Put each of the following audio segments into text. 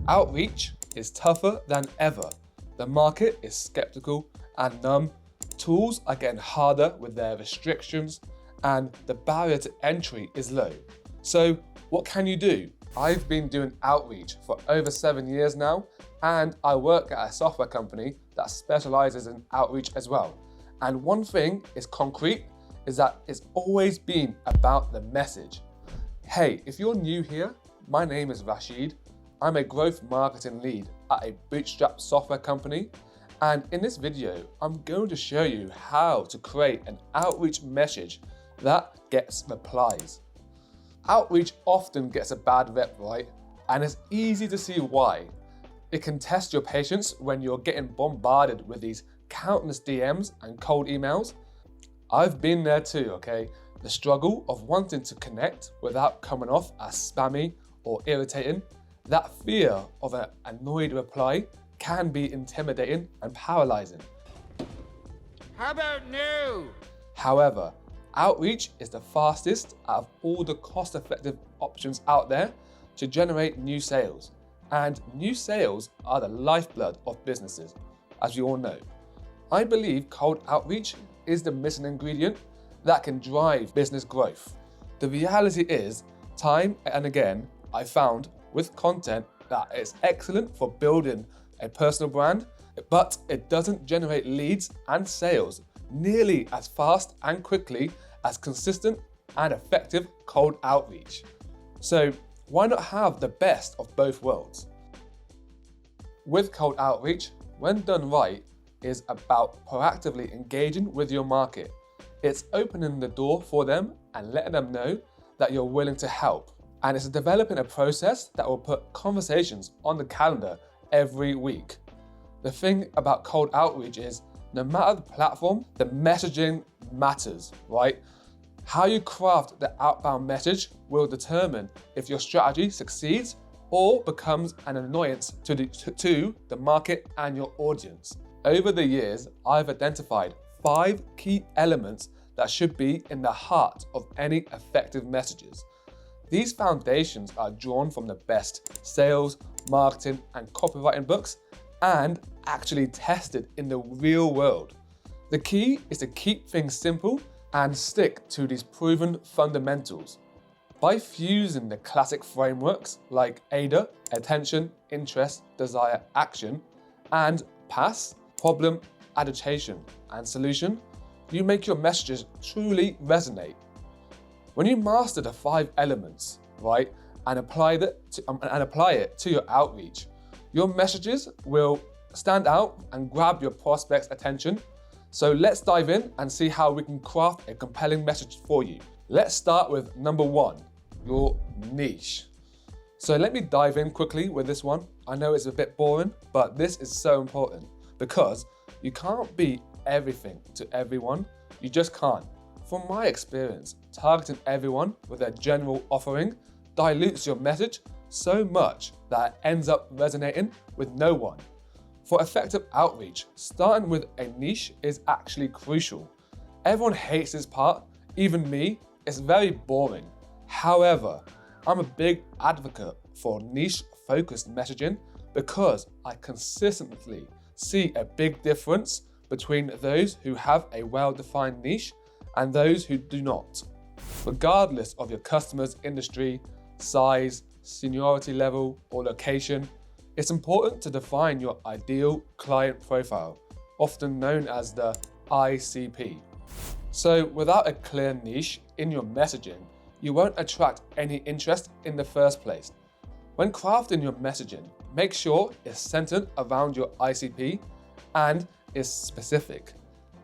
Outreach is tougher than ever. The market is skeptical and numb. Tools are getting harder with their restrictions, and the barrier to entry is low. So what can you do? I've been doing outreach for over 7 years now, and I work at a software company that specializes in outreach as well. And one thing is concrete, is that it's always been about the message. Hey, if you're new here, my name is Rashid. I'm a growth marketing lead at a bootstrap software company. And in this video, I'm going to show you how to create an outreach message that gets replies. Outreach often gets a bad rep, right? And it's easy to see why. It can test your patience when you're getting bombarded with these countless DMs and cold emails. I've been there too, okay? The struggle of wanting to connect without coming off as spammy or irritating. That fear of an annoyed reply can be intimidating and paralyzing. How about no? However, outreach is the fastest out of all the cost-effective options out there to generate new sales. And new sales are the lifeblood of businesses, as you all know. I believe cold outreach is the missing ingredient that can drive business growth. The reality is, time and again, I found with content that is excellent for building a personal brand, but it doesn't generate leads and sales nearly as fast and quickly as consistent and effective cold outreach. So why not have the best of both worlds? With cold outreach, when done right, is about proactively engaging with your market. It's opening the door for them and letting them know that you're willing to help. And it's developing a process that will put conversations on the calendar every week. The thing about cold outreach is, no matter the platform, the messaging matters, right? How you craft the outbound message will determine if your strategy succeeds or becomes an annoyance to the market and your audience. Over the years, I've identified 5 key elements that should be in the heart of any effective messages. These foundations are drawn from the best sales, marketing, and copywriting books and actually tested in the real world. The key is to keep things simple and stick to these proven fundamentals. By fusing the classic frameworks like AIDA, attention, interest, desire, action, and PASS, problem, agitation, and solution, you make your messages truly resonate. When you master the 5 elements, right, and apply it to your outreach, your messages will stand out and grab your prospect's attention. So let's dive in and see how we can craft a compelling message for you. Let's start with number 1, your niche. So let me dive in quickly with this one. I know it's a bit boring, but this is so important because you can't be everything to everyone. You just can't. From my experience, targeting everyone with a general offering dilutes your message so much that it ends up resonating with no one. For effective outreach, starting with a niche is actually crucial. Everyone hates this part, even me. It's very boring. However, I'm a big advocate for niche-focused messaging because I consistently see a big difference between those who have a well-defined niche and those who do not. Regardless of your customer's industry, size, seniority level, or location, it's important to define your ideal client profile, often known as the ICP. So without a clear niche in your messaging, you won't attract any interest in the first place. When crafting your messaging, make sure it's centered around your ICP and is specific.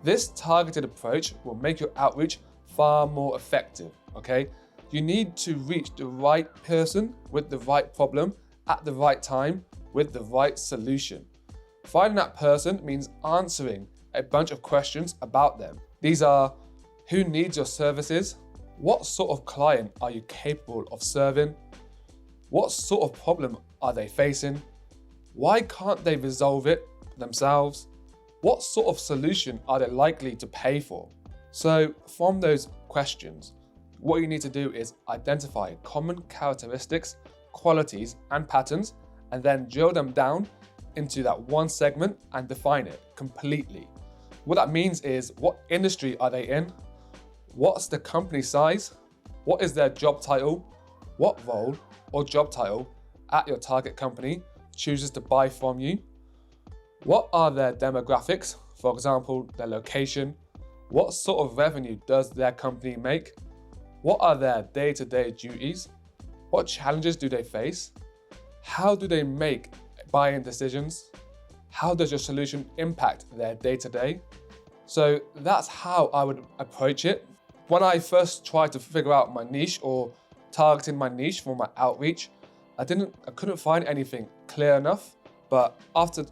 This targeted approach will make your outreach far more effective, okay? You need to reach the right person with the right problem at the right time with the right solution. Finding that person means answering a bunch of questions about them. These are: who needs your services? What sort of client are you capable of serving? What sort of problem are they facing? Why can't they resolve it themselves? What sort of solution are they likely to pay for? So from those questions, what you need to do is identify common characteristics, qualities, and patterns, and then drill them down into that one segment and define it completely. What that means is, what industry are they in? What's the company size? What is their job title? What role or job title at your target company chooses to buy from you? What are their demographics? For example, their location. What sort of revenue does their company make? What are their day-to-day duties? What challenges do they face? How do they make buying decisions? How does your solution impact their day-to-day? So that's how I would approach it. When I first tried to figure out my niche or targeting my niche for my outreach, I couldn't find anything clear enough. But after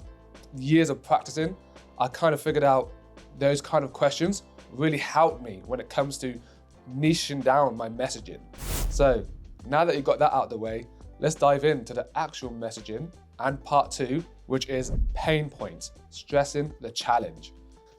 years of practicing, I kind of figured out those kind of questions really helped me when it comes to niching down my messaging. So now that you got that out of the way, let's dive into the actual messaging and part 2, which is pain points, stressing the challenge.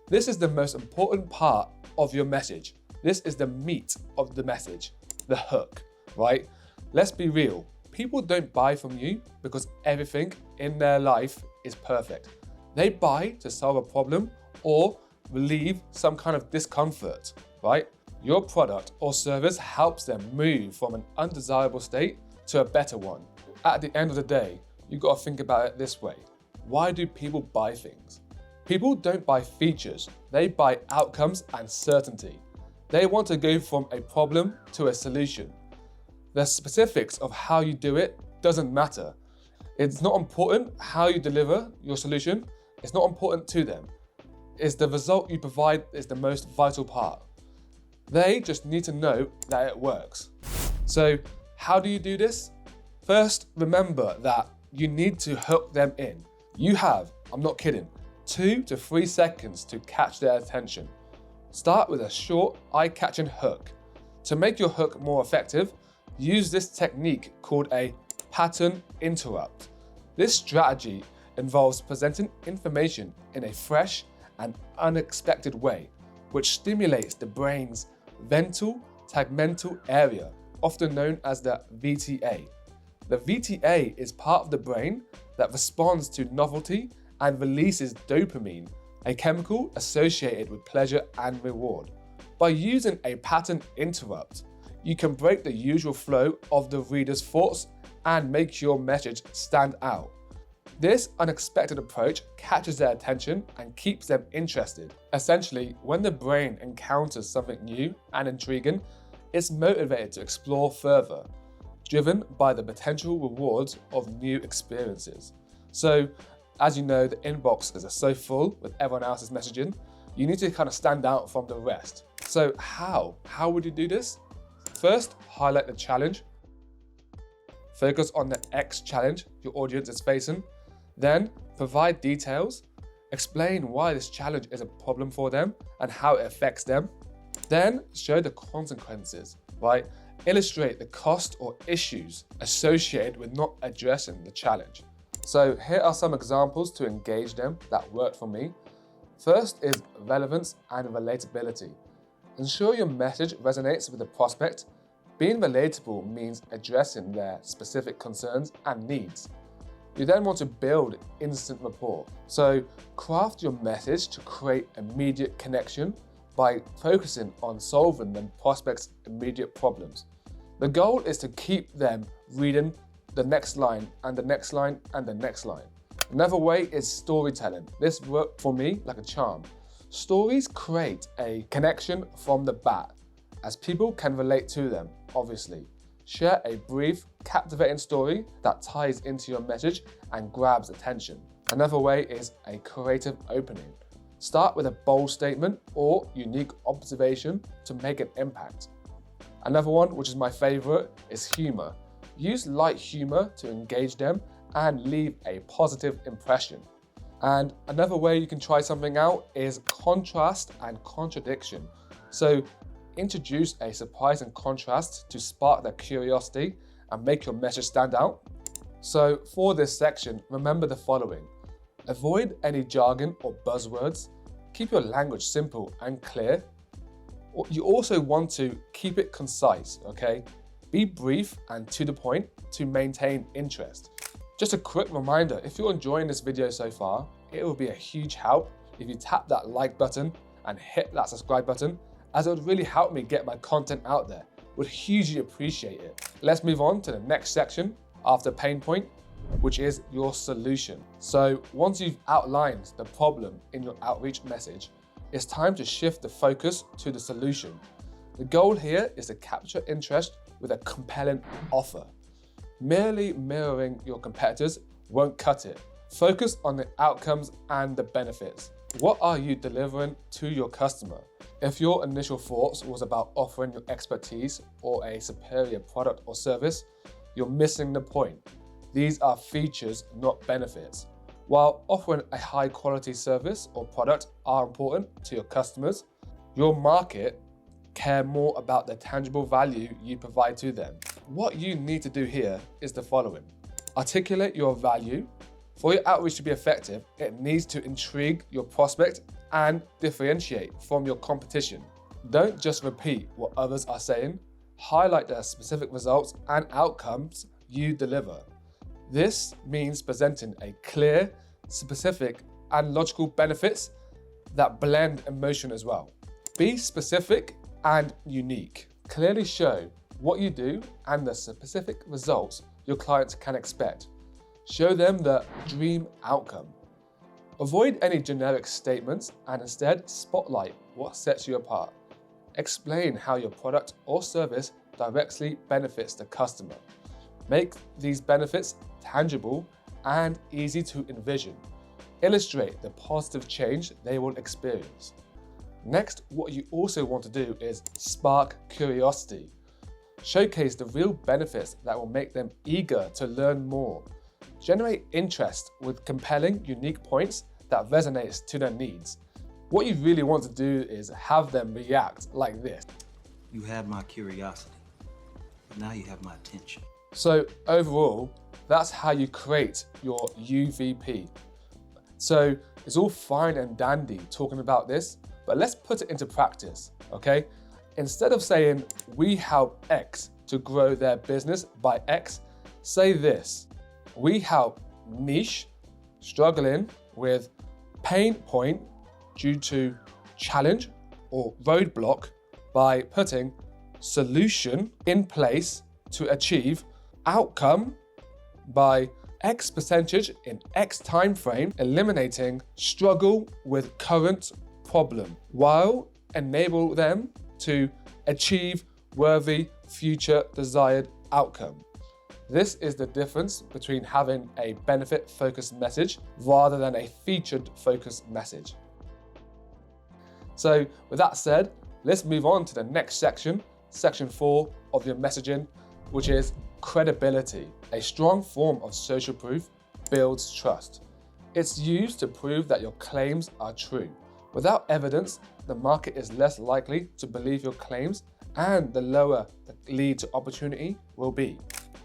This is the most important part of your message. This is the meat of the message, the hook, right? Let's be real. People don't buy from you because everything in their life is perfect. They buy to solve a problem or relieve some kind of discomfort, right? Your product or service helps them move from an undesirable state to a better one. At the end of the day, you've got to think about it this way. Why do people buy things? People don't buy features, they buy outcomes and certainty. They want to go from a problem to a solution. The specifics of how you do it doesn't matter. It's not important how you deliver your solution. It's not important to them. It's the result you provide is the most vital part. They just need to know that it works. So how do you do this? First, remember that you need to hook them in. You have, I'm not kidding, 2 to 3 seconds to catch their attention. Start with a short, eye-catching hook. To make your hook more effective, use this technique called a pattern interrupt. This strategy involves presenting information in a fresh and unexpected way, which stimulates the brain's ventral tegmental area, often known as the VTA. The VTA is part of the brain that responds to novelty and releases dopamine, a chemical associated with pleasure and reward. By using a pattern interrupt, you can break the usual flow of the reader's thoughts and make your message stand out. This unexpected approach catches their attention and keeps them interested. Essentially, when the brain encounters something new and intriguing, it's motivated to explore further, driven by the potential rewards of new experiences. So, as you know, the inbox is so full with everyone else's messaging, you need to kind of stand out from the rest. So how would you do this? First, highlight the challenge. Focus on the X challenge your audience is facing. Then, provide details. Explain why this challenge is a problem for them and how it affects them. Then, show the consequences, right? Illustrate the cost or issues associated with not addressing the challenge. So here are some examples to engage them that worked for me. First is relevance and relatability. Ensure your message resonates with the prospect. Being relatable means addressing their specific concerns and needs. You then want to build instant rapport. So craft your message to create immediate connection by focusing on solving the prospect's immediate problems. The goal is to keep them reading the next line and the next line and the next line. Another way is storytelling. This worked for me like a charm. Stories create a connection from the bat, as people can relate to them, obviously. Share a brief, captivating story that ties into your message and grabs attention. Another way is a creative opening. Start with a bold statement or unique observation to make an impact. Another one, which is my favorite, is humor. Use light humor to engage them and leave a positive impression. And another way you can try something out is contrast and contradiction. So introduce a surprising contrast to spark their curiosity and make your message stand out. So for this section, remember the following. Avoid any jargon or buzzwords. Keep your language simple and clear. You also want to keep it concise, okay? Be brief and to the point to maintain interest. Just a quick reminder, if you're enjoying this video so far, it will be a huge help if you tap that like button and hit that subscribe button, as it would really help me get my content out there. Would hugely appreciate it. Let's move on to the next section after pain point, which is your solution. So once you've outlined the problem in your outreach message, it's time to shift the focus to the solution. The goal here is to capture interest with a compelling offer. Merely mirroring your competitors won't cut it. Focus on the outcomes and the benefits. What are you delivering to your customer? If your initial thoughts was about offering your expertise or a superior product or service, you're missing the point. These are features, not benefits. While offering a high quality service or product are important to your customers, your market care more about the tangible value you provide to them. What you need to do here is the following. Articulate your value. For your outreach to be effective, it needs to intrigue your prospect and differentiate from your competition. Don't just repeat what others are saying, highlight the specific results and outcomes you deliver. This means presenting a clear, specific, and logical benefits that blend emotion as well. Be specific and unique. Clearly show what you do and the specific results your clients can expect. Show them the dream outcome. Avoid any generic statements and instead spotlight what sets you apart. Explain how your product or service directly benefits the customer. Make these benefits tangible and easy to envision. Illustrate the positive change they will experience. Next, what you also want to do is spark curiosity. Showcase the real benefits that will make them eager to learn more. Generate interest with compelling, unique points that resonates to their needs. What you really want to do is have them react like this. You had my curiosity, but now you have my attention. So overall, that's how you create your UVP. So it's all fine and dandy talking about this, but let's put it into practice, okay? Instead of saying, we help X to grow their business by X, say this: we help niche struggling with pain point due to challenge or roadblock by putting solution in place to achieve outcome by X percentage in X time frame, eliminating struggle with current problem while enable them to achieve worthy future desired outcome. This is the difference between having a benefit-focused message rather than a featured-focused message. So with that said, let's move on to the next section, section 4 of your messaging, which is credibility. A strong form of social proof builds trust. It's used to prove that your claims are true. Without evidence, the market is less likely to believe your claims, and the lower the lead to opportunity will be.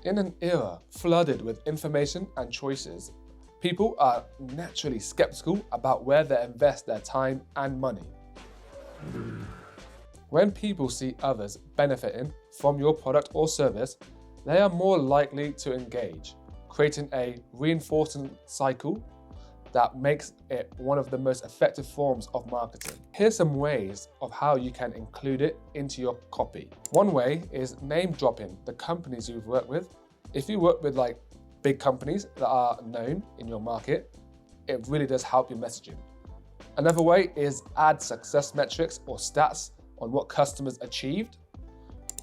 In an era flooded with information and choices, people are naturally skeptical about where they invest their time and money. When people see others benefiting from your product or service, they are more likely to engage, creating a reinforcing cycle that makes it one of the most effective forms of marketing. Here's some ways of how you can include it into your copy. One way is name dropping the companies you've worked with. If you work with like big companies that are known in your market, it really does help your messaging. Another way is add success metrics or stats on what customers achieved.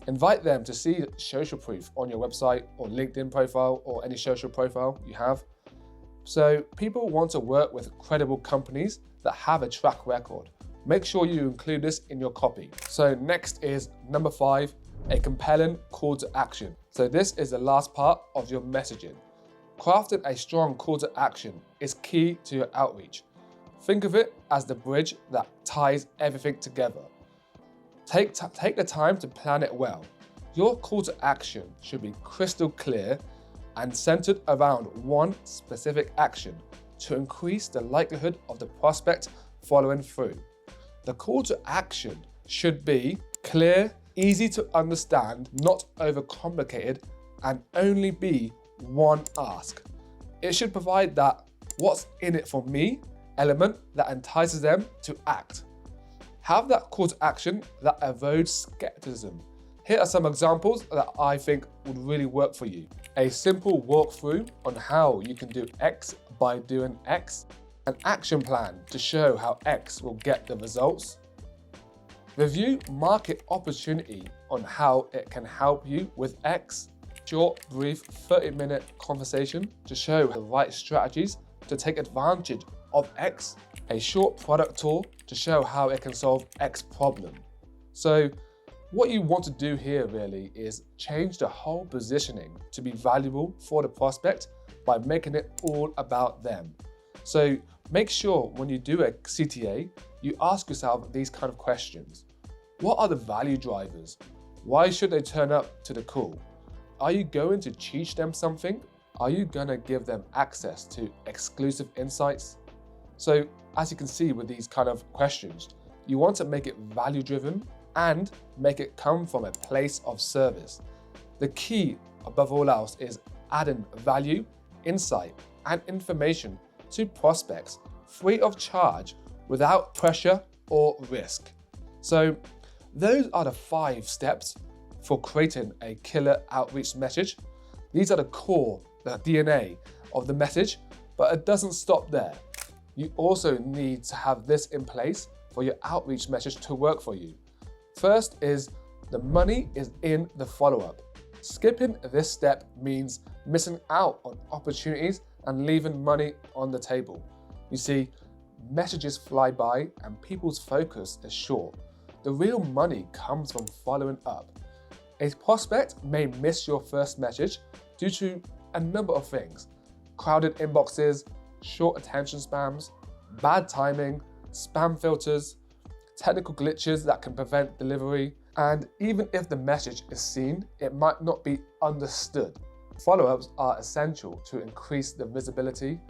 Invite them to see social proof on your website or LinkedIn profile or any social profile you have. So people want to work with credible companies that have a track record. Make sure you include this in your copy. So next is number 5, a compelling call to action. So this is the last part of your messaging. Crafting a strong call to action is key to your outreach. Think of it as the bridge that ties everything together. Take the time to plan it well. Your call to action should be crystal clear and centered around one specific action to increase the likelihood of the prospect following through. The call to action should be clear, easy to understand, not overcomplicated, and only be one ask. It should provide that what's in it for me element that entices them to act. Have that call to action that avoids skepticism. Here are some examples that I think would really work for you. A simple walkthrough on how you can do X by doing X. An action plan to show how X will get the results. Review market opportunity on how it can help you with X. Short, brief 30-minute conversation to show the right strategies to take advantage of X. A short product tour to show how it can solve X problem. So what you want to do here really is change the whole positioning to be valuable for the prospect by making it all about them. So make sure when you do a CTA, you ask yourself these kind of questions. What are the value drivers? Why should they turn up to the call? Are you going to teach them something? Are you going to give them access to exclusive insights? So as you can see with these kind of questions, you want to make it value driven and make it come from a place of service. The key above all else is adding value, insight, and information to prospects free of charge without pressure or risk. So those are the 5 steps for creating a killer outreach message. These are the core, the DNA of the message, but it doesn't stop there. You also need to have this in place for your outreach message to work for you. First is the money is in the follow-up. Skipping this step means missing out on opportunities and leaving money on the table. You see, messages fly by and people's focus is short. The real money comes from following up. A prospect may miss your first message due to a number of things: crowded inboxes, short attention spans, bad timing, spam filters, technical glitches that can prevent delivery, and even if the message is seen, it might not be understood. Follow-ups are essential to increase the visibility,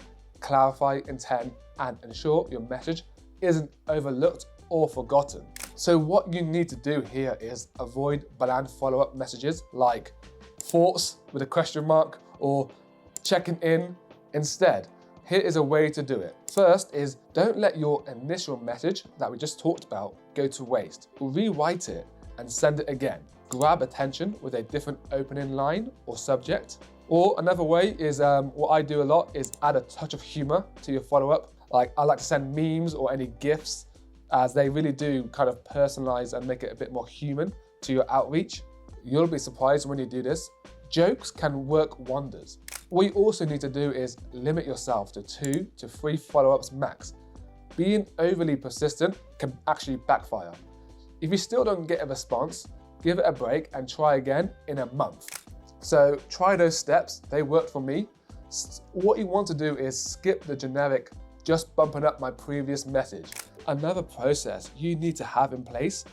clarify intent, and ensure your message isn't overlooked or forgotten. So what you need to do here is avoid bland follow-up messages like thoughts with a question mark or checking in. Instead, here is a way to do it. First is don't let your initial message that we just talked about go to waste. Rewrite it and send it again. Grab attention with a different opening line or subject. Or another way is what I do a lot is add a touch of humor to your follow-up. Like I like to send memes or any GIFs, as they really do kind of personalize and make it a bit more human to your outreach. You'll be surprised when you do this. Jokes can work wonders. What you also need to do is limit yourself to 2 to 3 follow-ups max. Being overly persistent can actually backfire. If you still don't get a response, give it a break and try again in a month. So try those steps, they worked for me. What you want to do is skip the generic, just bumping up my previous message. Another process you need to have in place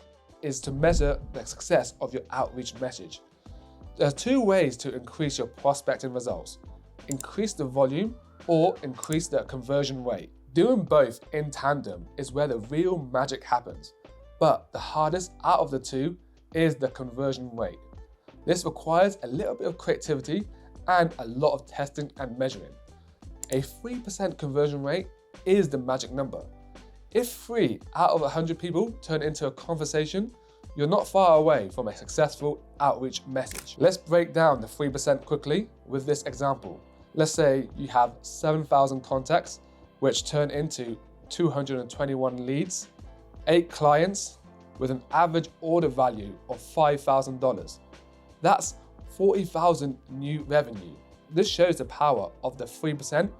is to measure the success of your outreach message. There are 2 ways to increase your prospecting results: increase the volume or increase the conversion rate. Doing both in tandem is where the real magic happens. But the hardest out of the 2 is the conversion rate. This requires a little bit of creativity and a lot of testing and measuring. A 3% conversion rate is the magic number. If 3 out of 100 people turn into a conversation, you're not far away from a successful outreach message. Let's break down the 3% quickly with this example. Let's say you have 7,000 contacts, which turn into 221 leads, 8 clients with an average order value of $5,000. That's 40,000 new revenue. This shows the power of the 3%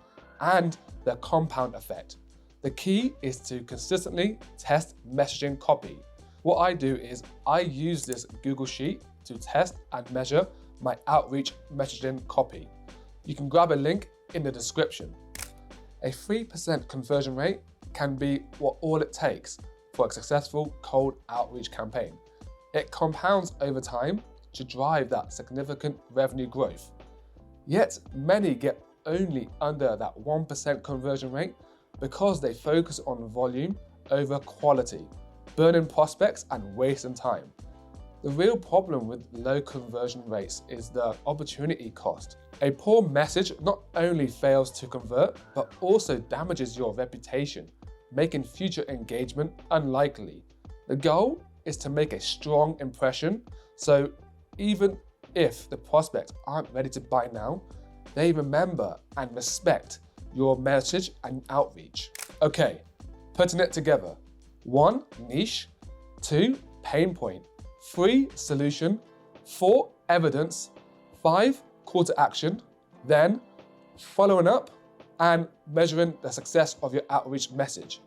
and the compound effect. The key is to consistently test messaging copy. What I do is I use this Google Sheet to test and measure my outreach messaging copy. You can grab a link in the description. A 3% conversion rate can be all it takes for a successful cold outreach campaign. It compounds over time to drive that significant revenue growth. Yet many get only under that 1% conversion rate because they focus on volume over quality, burning prospects and wasting time. The real problem with low conversion rates is the opportunity cost. A poor message not only fails to convert, but also damages your reputation, making future engagement unlikely. The goal is to make a strong impression, so even if the prospects aren't ready to buy now, they remember and respect your message and outreach. Okay, putting it together. 1. Niche. 2. Pain point. 3. Solution. 4. Evidence. 5. Call to action. Then following up and measuring the success of your outreach message.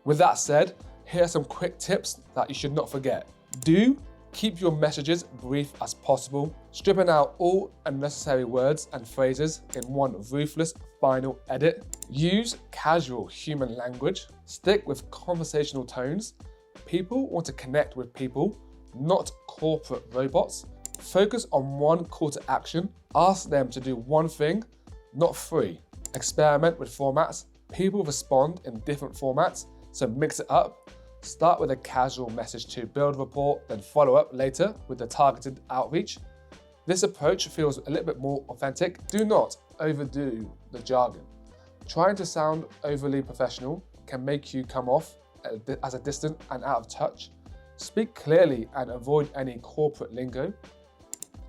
With that said, here are some quick tips that you should not forget. Do keep your messages brief as possible, stripping out all unnecessary words and phrases in one ruthless final edit. Use casual human language. Stick with conversational tones. People want to connect with people, not corporate robots. Focus on one call to action. Ask them to do one thing, not 3. Experiment with formats. People respond in different formats, so mix it up. Start with a casual message to build rapport, then follow up later with the targeted outreach. This approach feels a little bit more authentic. Do not overdo the jargon. Trying to sound overly professional can make you come off as a distant and out of touch. Speak clearly and avoid any corporate lingo.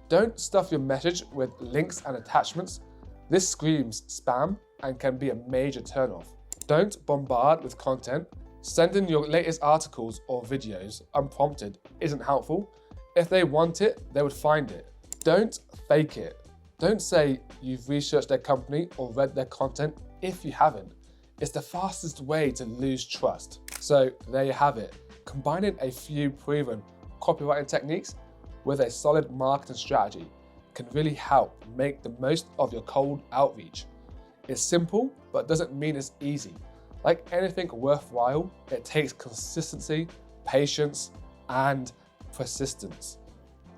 Don't stuff your message with links and attachments. This screams spam and can be a major turnoff. Don't bombard with content. Sending your latest articles or videos unprompted isn't helpful. If they want it, they would find it. Don't fake it. Don't say you've researched their company or read their content if you haven't. It's the fastest way to lose trust. So there you have it. Combining a few proven copywriting techniques with a solid marketing strategy can really help make the most of your cold outreach. It's simple, but doesn't mean it's easy. Like anything worthwhile, it takes consistency, patience, and persistence.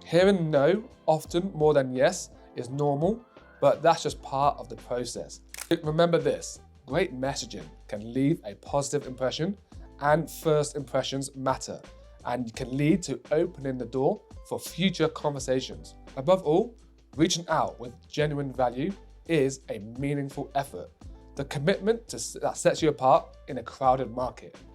Hearing no often more than yes is normal, but that's just part of the process. Remember this, great messaging can leave a positive impression, and first impressions matter and can lead to opening the door for future conversations. Above all, reaching out with genuine value is a meaningful effort. The commitment that sets you apart in a crowded market.